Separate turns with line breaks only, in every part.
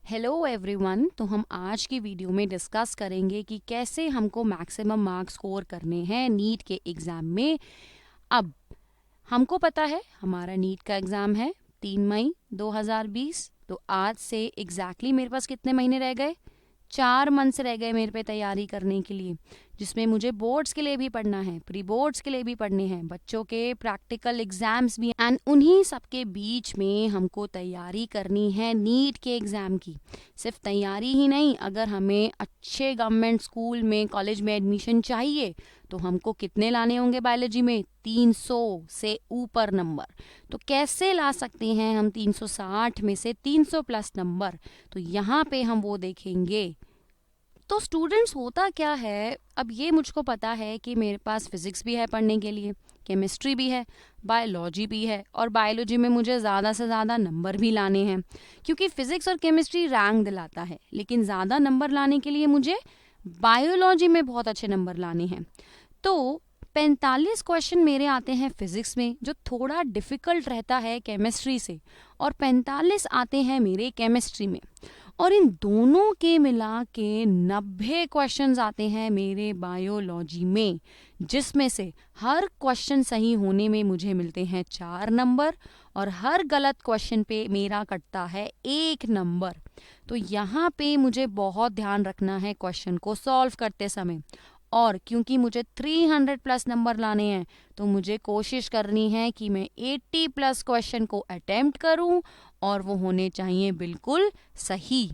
Hello everyone. तो हम आज की वीडियो में डिस्कस करेंगे कि कैसे हमको मैक्सिमम मार्क्स स्कोर करने हैं नीट के एग्ज़ाम में। अब हमको पता है हमारा नीट का एग्ज़ाम है 3 मई 2020। तो आज से एग्जैक्टली मेरे पास कितने महीने रह गए? 4 मंथ्स रह गए मेरे पे तैयारी करने के लिए, जिसमें मुझे बोर्ड्स के लिए भी पढ़ना है, प्री बोर्ड्स के लिए भी पढ़ने हैं, बच्चों के प्रैक्टिकल एग्जाम्स भी, एंड उन्हीं सब के बीच में हमको तैयारी करनी है नीट के एग्ज़ाम की। सिर्फ तैयारी ही नहीं, अगर हमें अच्छे गवर्नमेंट स्कूल में कॉलेज में एडमिशन चाहिए तो हमको कितने लाने होंगे बायोलॉजी में? 300 से ऊपर नंबर। तो कैसे ला सकते हैं हम 360 में से 300 प्लस नंबर? तो यहाँ पे हम वो देखेंगे। तो स्टूडेंट्स, होता क्या है, अब ये मुझको पता है कि मेरे पास फिजिक्स भी है पढ़ने के लिए, केमिस्ट्री भी है, बायोलॉजी भी है, और बायोलॉजी में मुझे ज़्यादा से ज़्यादा नंबर भी लाने हैं, क्योंकि फिजिक्स और केमिस्ट्री रैंक दिलाता है, लेकिन ज़्यादा नंबर लाने के लिए मुझे बायोलॉजी में बहुत अच्छे नंबर लाने हैं। तो 45 क्वेश्चन मेरे आते हैं फिजिक्स में, जो थोड़ा डिफिकल्ट रहता है केमिस्ट्री से, और 45 आते हैं मेरे केमिस्ट्री में, और इन दोनों के मिला के 90 क्वेश्चंस आते हैं मेरे बायोलॉजी में, जिसमें से हर क्वेश्चन सही होने में मुझे मिलते हैं 4 नंबर, और हर गलत क्वेश्चन पे मेरा कटता है 1 नंबर। तो यहाँ पे मुझे बहुत ध्यान रखना है क्वेश्चन को सॉल्व करते समय, और क्योंकि मुझे 300 प्लस नंबर लाने हैं तो मुझे कोशिश करनी है कि मैं 80 प्लस क्वेश्चन को अटेम्प्ट करूं, और वो होने चाहिए बिल्कुल सही।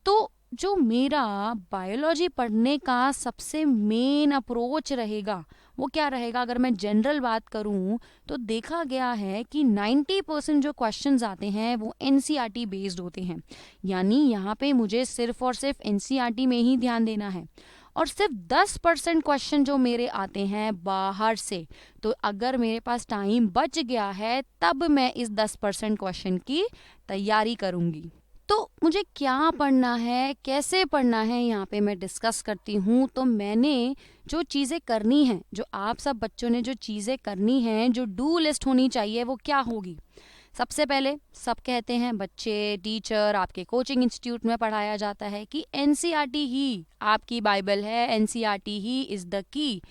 तो जो मेरा बायोलॉजी पढ़ने का सबसे मेन अप्रोच रहेगा वो क्या रहेगा? अगर मैं जनरल बात करूं तो देखा गया है कि 90% जो क्वेश्चंस आते हैं वो एनसीईआरटी बेस्ड होते हैं, यानी यहाँ पे मुझे सिर्फ और सिर्फ एनसीईआरटी में ही ध्यान देना है, और सिर्फ 10% क्वेश्चन जो मेरे आते हैं बाहर से। तो अगर मेरे पास टाइम बच गया है तब मैं इस 10% क्वेश्चन की तैयारी करूंगी। तो मुझे क्या पढ़ना है, कैसे पढ़ना है, यहाँ पे मैं डिस्कस करती हूँ। तो मैंने जो चीज़ें करनी हैं, जो आप सब बच्चों ने जो चीज़ें करनी हैं, जो डू लिस्ट होनी चाहिए, वो क्या होगी? सबसे पहले सब कहते हैं बच्चे, टीचर, आपके कोचिंग इंस्टीट्यूट में पढ़ाया जाता है कि एनसीईआरटी ही आपकी बाइबल है, NCERT he is the key.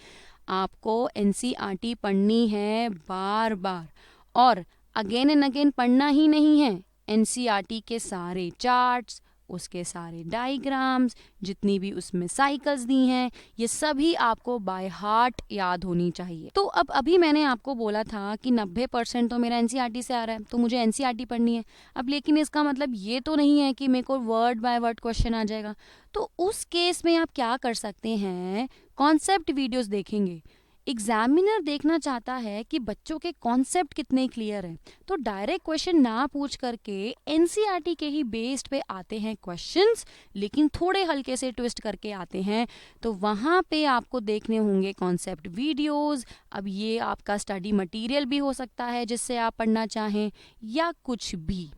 आपको एनसीईआरटी पढ़नी है बार बार, और अगेन एंड अगेन पढ़ना ही नहीं है। एनसीईआरटी के सारे चार्ट्स, उसके सारे डायग्राम्स, जितनी भी उसमें साइकिल्स दी हैं, ये सभी आपको बाय हार्ट याद होनी चाहिए। तो अब अभी मैंने आपको बोला था कि 90% तो मेरा एनसीईआरटी से आ रहा है, तो मुझे एनसीईआरटी पढ़नी है। अब लेकिन इसका मतलब ये तो नहीं है कि मेरे को वर्ड बाय वर्ड क्वेश्चन आ जाएगा। तो उस केस में आप क्या कर सकते हैं? कॉन्सेप्ट वीडियोस देखेंगे। एग्जामिनर देखना चाहता है कि बच्चों के कॉन्सेप्ट कितने क्लियर हैं, तो डायरेक्ट क्वेश्चन ना पूछ करके एनसीईआरटी के ही बेस्ड पे आते हैं क्वेश्चंस, लेकिन थोड़े हल्के से ट्विस्ट करके आते हैं। तो वहाँ पे आपको देखने होंगे कॉन्सेप्ट वीडियोस। अब ये आपका स्टडी मटेरियल भी हो सकता है जिससे आप पढ़ना चाहें, या कुछ भी।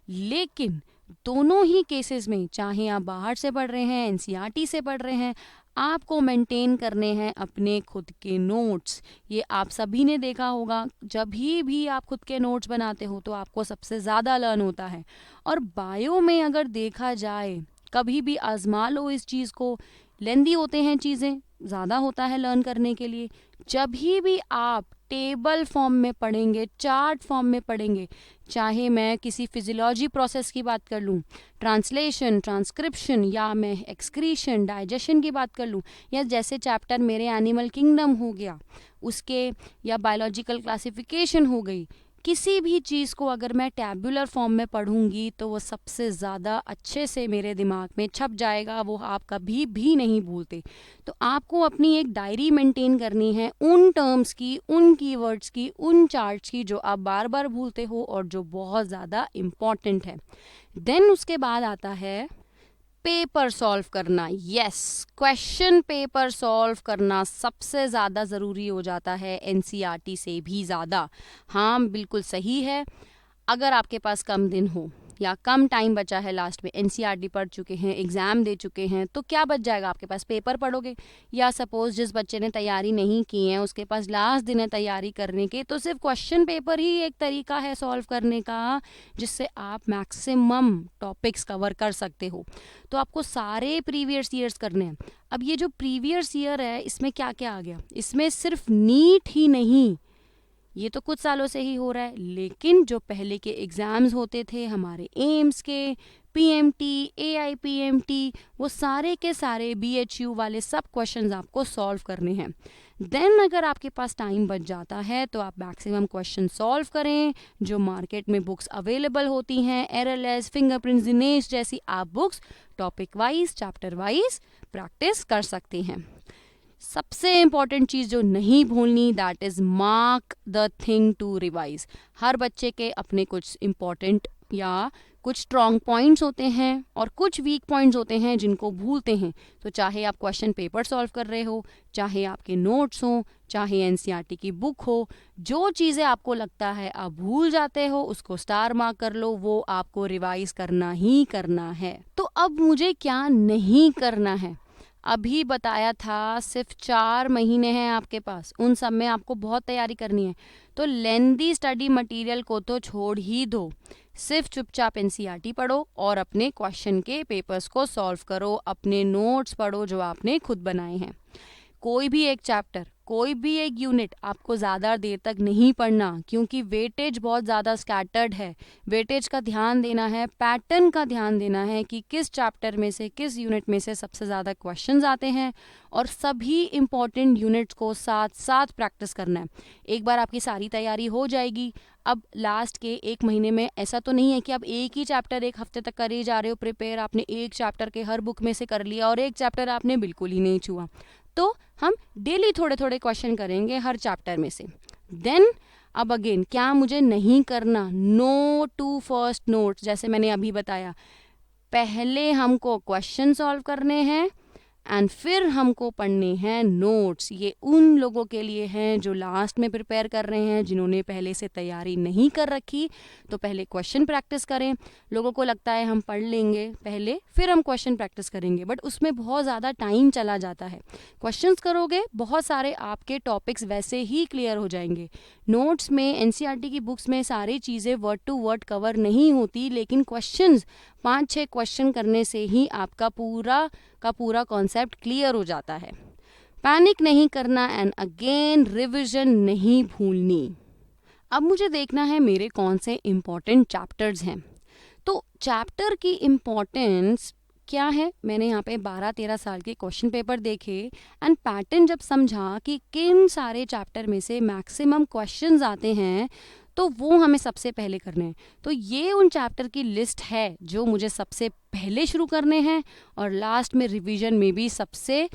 लेकिन दोनों ही केसेस में, चाहे आप बाहर से पढ़ रहे हैं, एनसीईआरटी से पढ़ रहे हैं, आपको मेंटेन करने हैं अपने खुद के नोट्स। ये आप सभी ने देखा होगा, जब भी आप खुद के नोट्स बनाते हो तो आपको सबसे ज़्यादा लर्न होता है। और बायो में अगर देखा जाए, कभी भी आजमा लो इस चीज़ को, लेंदी होते हैं चीज़ें, ज़्यादा होता है लर्न करने के लिए। जब भी आप टेबल फॉर्म में पढ़ेंगे, चार्ट फॉर्म में पढ़ेंगे, चाहे मैं किसी फिजियोलॉजी प्रोसेस की बात कर लूँ, ट्रांसलेशन, ट्रांसक्रिप्शन, या मैं एक्सक्रीशन, डाइजेशन की बात कर लूँ, या जैसे चैप्टर मेरे एनिमल किंगडम हो गया उसके, या बायोलॉजिकल क्लासिफिकेशन हो गई, किसी भी चीज़ को अगर मैं टैब्यूलर फॉर्म में पढ़ूंगी तो वो सबसे ज़्यादा अच्छे से मेरे दिमाग में छप जाएगा, वो आप कभी भी नहीं भूलते। तो आपको अपनी एक डायरी मेंटेन करनी है उन टर्म्स की, उन कीवर्ड्स की, उन चार्ट्स की जो आप बार बार भूलते हो और जो बहुत ज़्यादा इम्पॉर्टेंट है। देन उसके बाद आता है पेपर सॉल्व करना। यस, क्वेश्चन पेपर सॉल्व करना सबसे ज़्यादा ज़रूरी हो जाता है, एनसीईआरटी से भी ज़्यादा। हाँ, बिल्कुल सही है। अगर आपके पास कम दिन हो, या कम टाइम बचा है, लास्ट में एनसीईआरटी पढ़ चुके हैं, एग्ज़ाम दे चुके हैं, तो क्या बच जाएगा आपके पास? पेपर पढ़ोगे। या सपोज जिस बच्चे ने तैयारी नहीं की है, उसके पास लास्ट दिन है तैयारी करने के, तो सिर्फ क्वेश्चन पेपर ही एक तरीका है सॉल्व करने का, जिससे आप मैक्सिमम टॉपिक्स कवर कर सकते हो। तो आपको सारे प्रीवियस ईयर्स करने हैं। अब ये जो प्रीवियस ईयर है, इसमें क्या क्या आ गया? इसमें सिर्फ नीट ही नहीं, ये तो कुछ सालों से ही हो रहा है, लेकिन जो पहले के एग्ज़ाम्स होते थे हमारे एम्स के, पीएमटी, एआईपीएमटी, वो सारे के सारे बीएचयू वाले सब क्वेश्चंस आपको सॉल्व करने हैं। देन अगर आपके पास टाइम बच जाता है तो आप मैक्सिमम क्वेश्चन सॉल्व करें। जो मार्केट में बुक्स अवेलेबल होती हैं, एरएलएस, फिंगरप्रिंट्स, दिनेश जैसी आप books topic wise, chapter wise practice कर सकते हैं। सबसे इम्पॉर्टेंट चीज़ जो नहीं भूलनी, that is mark the thing to revise. हर बच्चे के अपने कुछ इम्पॉर्टेंट या कुछ स्ट्रॉन्ग पॉइंट्स होते हैं और कुछ वीक पॉइंट्स होते हैं जिनको भूलते हैं। तो चाहे आप क्वेश्चन पेपर सॉल्व कर रहे हो, चाहे आपके नोट्स हो, चाहे एनसीईआरटी की बुक हो, जो चीज़ें आपको लगता है आप भूल जाते हो, उसको स्टार मार्क कर लो, वो आपको रिवाइज करना ही करना है। तो अब मुझे क्या नहीं करना है? अभी बताया था सिर्फ 4 महीने हैं आपके पास, उन सब में आपको बहुत तैयारी करनी है। तो लेंदी स्टडी मटेरियल को तो छोड़ ही दो, सिर्फ चुपचाप एनसीईआरटी पढ़ो और अपने क्वेश्चन के पेपर्स को सॉल्व करो, अपने नोट्स पढ़ो जो आपने खुद बनाए हैं। कोई भी एक चैप्टर, कोई भी एक यूनिट आपको ज़्यादा देर तक नहीं पढ़ना, क्योंकि वेटेज बहुत ज़्यादा स्कैटर्ड है। वेटेज का ध्यान देना है, पैटर्न का ध्यान देना है कि किस चैप्टर में से, किस यूनिट में से सबसे ज़्यादा क्वेश्चंस आते हैं, और सभी इम्पॉर्टेंट यूनिट्स को साथ साथ प्रैक्टिस करना है। एक बार आपकी सारी तैयारी हो जाएगी, अब लास्ट के 1 महीने में ऐसा तो नहीं है कि आप एक ही चैप्टर 1 हफ्ते तक करे जा रहे हो प्रिपेयर, आपने एक चैप्टर के हर बुक में से कर लिया और एक चैप्टर आपने बिल्कुल ही नहीं छुआ। तो हम डेली थोड़े थोड़े क्वेश्चन करेंगे हर चैप्टर में से। देन अब अगेन क्या मुझे नहीं करना? No to first notes. जैसे मैंने अभी बताया, पहले हमको क्वेश्चन सॉल्व करने हैं एंड फिर हमको पढ़ने हैं नोट्स। ये उन लोगों के लिए हैं जो लास्ट में प्रिपेयर कर रहे हैं, जिन्होंने पहले से तैयारी नहीं कर रखी। तो पहले क्वेश्चन प्रैक्टिस करें। लोगों को लगता है हम पढ़ लेंगे पहले फिर हम क्वेश्चन प्रैक्टिस करेंगे, बट उसमें बहुत ज़्यादा टाइम चला जाता है। क्वेश्चंस करोगे, बहुत सारे आपके टॉपिक्स वैसे ही क्लियर हो जाएंगे। नोट्स में, एनसीईआरटी की बुक्स में सारी चीज़ें वर्ड टू वर्ड कवर नहीं होती, लेकिन क्वेश्चंस 5-6 क्वेश्चन करने से ही आपका पूरा का पूरा कॉन्सेप्ट क्लियर हो जाता है। पैनिक नहीं करना एंड अगेन रिविजन नहीं भूलनी। अब मुझे देखना है मेरे कौन से इम्पॉर्टेंट चैप्टर्स हैं। तो चैप्टर की इम्पॉर्टेंस क्या है? मैंने यहाँ पे 12-13 साल के क्वेश्चन पेपर देखे एंड पैटर्न जब समझा कि किन सारे चैप्टर में से मैक्सिमम क्वेश्चंस आते हैं, तो वो हमें सबसे पहले करने हैं। तो ये उन चैप्टर की लिस्ट है जो मुझे सबसे पहले शुरू करने हैं, और लास्ट में रिवीजन में भी सबसे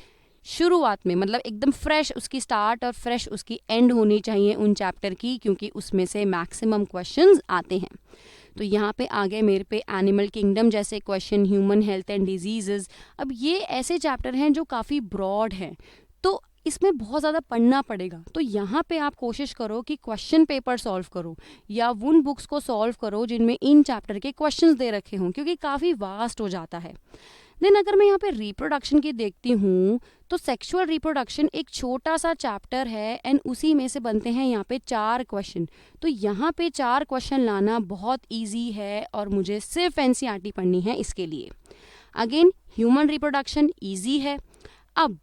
शुरुआत में, मतलब एकदम फ्रेश उसकी स्टार्ट और फ्रेश उसकी एंड होनी चाहिए उन चैप्टर की, क्योंकि उसमें से मैक्सिमम क्वेश्चंस आते हैं। तो यहाँ पे आ गए मेरे पे एनिमल किंगडम जैसे question, human health and diseases. अब ये ऐसे चैप्टर हैं जो काफ़ी ब्रॉड हैं, तो इसमें बहुत ज़्यादा पढ़ना पड़ेगा। तो यहाँ पे आप कोशिश करो कि क्वेश्चन पेपर सॉल्व करो या उन बुक्स को सॉल्व करो जिनमें इन चैप्टर के क्वेश्चंस दे रखे हों, क्योंकि काफ़ी वास्ट हो जाता है। देन अगर मैं यहाँ पे रिप्रोडक्शन की देखती हूँ, तो सेक्सुअल रिप्रोडक्शन एक छोटा सा चैप्टर है एंड उसी में से बनते हैं यहाँ पे 4 क्वेश्चन। तो यहाँ पे 4 क्वेश्चन लाना बहुत ईजी है और मुझे सिर्फ एनसीईआरटी पढ़नी है इसके लिए। अगेन ह्यूमन रिप्रोडक्शन ईजी है। अब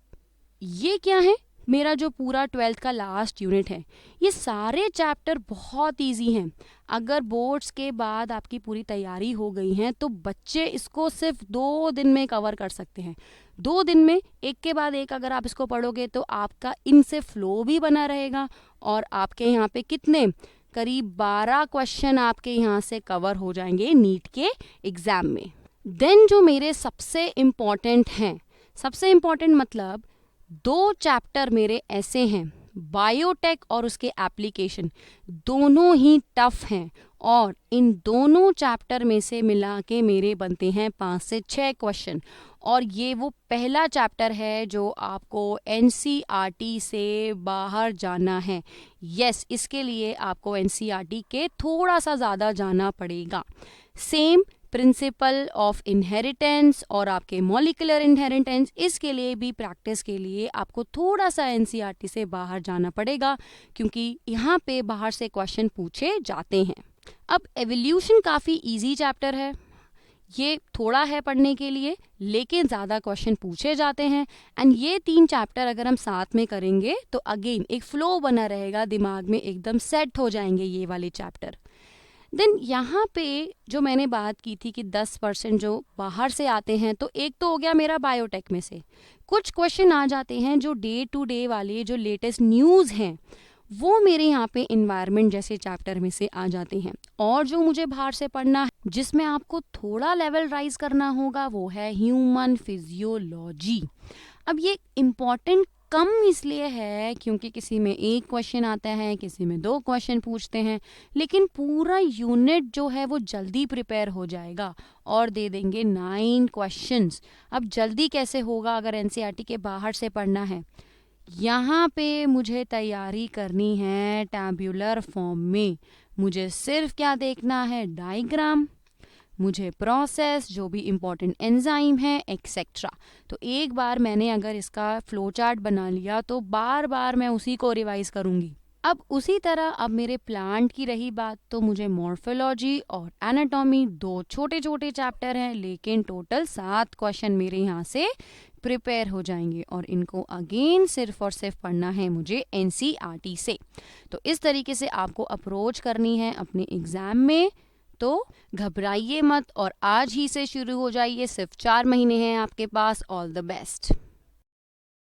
ये क्या है? मेरा जो पूरा 12th का लास्ट यूनिट है। ये सारे चैप्टर बहुत इजी हैं। अगर बोर्ड्स के बाद आपकी पूरी तैयारी हो गई है तो बच्चे इसको सिर्फ 2 दिन में कवर कर सकते हैं। 2 दिन में एक के बाद एक अगर आप इसको पढ़ोगे तो आपका इनसे फ्लो भी बना रहेगा, और आपके यहाँ पे कितने करीब 12 क्वेश्चन आपके यहाँ से कवर हो जाएंगे नीट के एग्जाम में। देन जो मेरे सबसे इम्पॉर्टेंट हैं, सबसे इम्पॉर्टेंट मतलब 2 चैप्टर मेरे ऐसे हैं, बायोटेक और उसके एप्लीकेशन, दोनों ही टफ हैं और इन दोनों चैप्टर में से मिला के मेरे बनते हैं 5 से 6 क्वेश्चन। और ये वो पहला चैप्टर है जो आपको एनसीईआरटी से बाहर जाना है। यस, इसके लिए आपको एनसीईआरटी के थोड़ा सा ज़्यादा जाना पड़ेगा। सेम प्रिंसिपल ऑफ इनहेरिटेंस और आपके मॉलिक्यूलर इनहेरिटेंस, इसके लिए भी प्रैक्टिस के लिए आपको थोड़ा सा एनसीईआरटी से बाहर जाना पड़ेगा, क्योंकि यहाँ पे बाहर से क्वेश्चन पूछे जाते हैं। अब एवोल्यूशन काफ़ी इजी चैप्टर है, ये थोड़ा है पढ़ने के लिए लेकिन ज़्यादा क्वेश्चन पूछे जाते हैं। एंड ये 3 चैप्टर अगर हम साथ में करेंगे तो अगेन एक फ्लो बना रहेगा, दिमाग में एकदम सेट हो जाएंगे ये वाले चैप्टर। देन यहाँ पे जो मैंने बात की थी कि 10% जो बाहर से आते हैं, तो एक तो हो गया मेरा बायोटेक में से। कुछ क्वेश्चन आ जाते हैं जो डे टू डे वाले जो लेटेस्ट न्यूज़ हैं वो मेरे यहाँ पे इन्वायरमेंट जैसे चैप्टर में से आ जाते हैं। और जो मुझे बाहर से पढ़ना है जिसमें आपको थोड़ा लेवल राइज करना होगा वो है ह्यूमन फिजियोलॉजी। अब ये इम्पॉर्टेंट कम इसलिए है क्योंकि किसी में एक क्वेश्चन आता है, किसी में 2 क्वेश्चन पूछते हैं, लेकिन पूरा यूनिट जो है वो जल्दी प्रिपेयर हो जाएगा और दे देंगे 9 क्वेश्चंस। अब जल्दी कैसे होगा अगर एनसीईआरटी के बाहर से पढ़ना है? यहाँ पे मुझे तैयारी करनी है टैब्यूलर फॉर्म में। मुझे सिर्फ क्या देखना है, डायग्राम, मुझे प्रोसेस, जो भी इम्पोर्टेंट एंजाइम है, एक्सेट्रा। तो एक बार मैंने अगर इसका फ्लो चार्ट बना लिया तो बार बार मैं उसी को रिवाइज करूँगी। अब उसी तरह अब मेरे प्लांट की रही बात, तो मुझे मॉर्फोलॉजी और एनाटॉमी 2 छोटे छोटे चैप्टर हैं, लेकिन टोटल 7 क्वेश्चन मेरे यहाँ से प्रिपेयर हो जाएंगे और इनको अगेन सिर्फ और सिर्फ पढ़ना है मुझे एनसीईआरटी से। तो इस तरीके से आपको अप्रोच करनी है अपने एग्जाम में। तो घबराइए मत और आज ही से शुरू हो जाइए, सिर्फ 4 महीने हैं आपके पास। All the best.